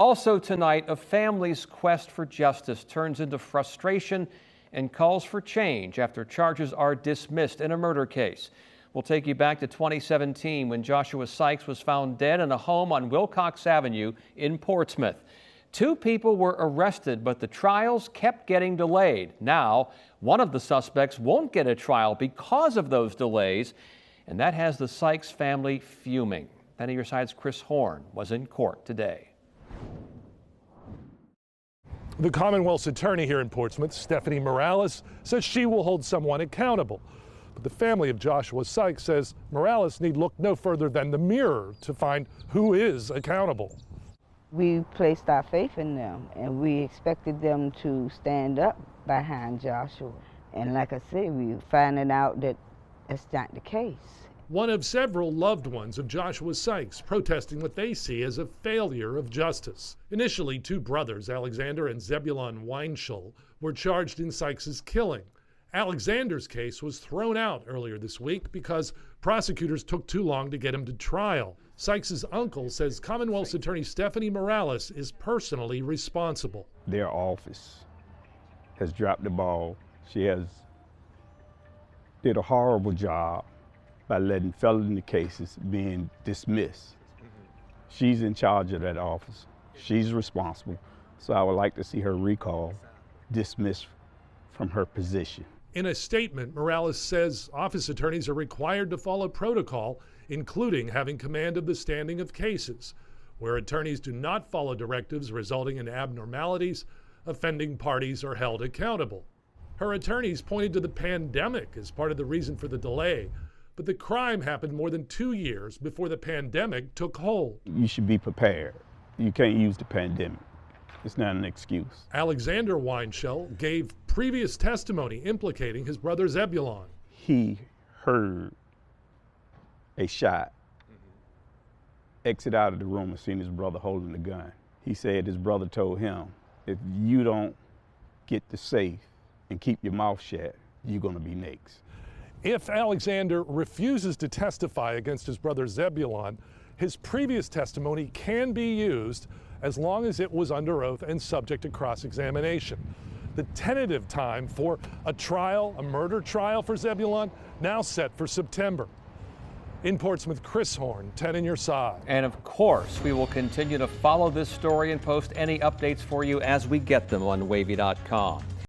Also tonight, a family's quest for justice turns into frustration and calls for change after charges are dismissed in a murder case. We'll take you back to 2017 when Joshua Sykes was found dead in a home on Wilcox Avenue in Portsmouth. 2 people were arrested, but the trials kept getting delayed. Now, one of the suspects won't get a trial because of those delays, and that has the Sykes family fuming. 10 on your side's Chris Horn was in court today. The Commonwealth's attorney here in Portsmouth, Stephanie Morales, says she will hold someone accountable. But the family of Joshua Sykes says Morales need look no further than the mirror to find who is accountable. We placed our faith in them, and we expected them to stand up behind Joshua. And like I said, we finding out that that's not the case. One of several loved ones of Joshua Sykes protesting what they see as a failure of justice. Initially, 2 brothers, Alexander and Zebulon Weinschel, were charged in Sykes' killing. Alexander's case was thrown out earlier this week because prosecutors took too long to get him to trial. Sykes' uncle says Commonwealth's attorney Stephanie Morales is personally responsible. Their office has dropped the ball. She has did a horrible job by letting felony cases being dismissed. She's in charge of that office. She's responsible. So I would like to see her recall, dismissed from her position. In a statement, Morales says office attorneys are required to follow protocol, including having command of the standing of cases. Where attorneys do not follow directives resulting in abnormalities, offending parties are held accountable. Her attorneys pointed to the pandemic as part of the reason for the delay, but the crime happened more than 2 years before the pandemic took hold. You should be prepared. You can't use the pandemic. It's not an excuse. Alexander Weinschel gave previous testimony implicating his brother Zebulon. He heard a shot, exit out of the room and seen his brother holding the gun. He said his brother told him, if you don't get the safe and keep your mouth shut, you're gonna be next. If Alexander refuses to testify against his brother Zebulon, his previous testimony can be used as long as it was under oath and subject to cross-examination. The tentative time for a trial, a murder trial for Zebulon, now set for September. In Portsmouth, Chris Horn, 10 on your side. And of course, we will continue to follow this story and post any updates for you as we get them on wavy.com.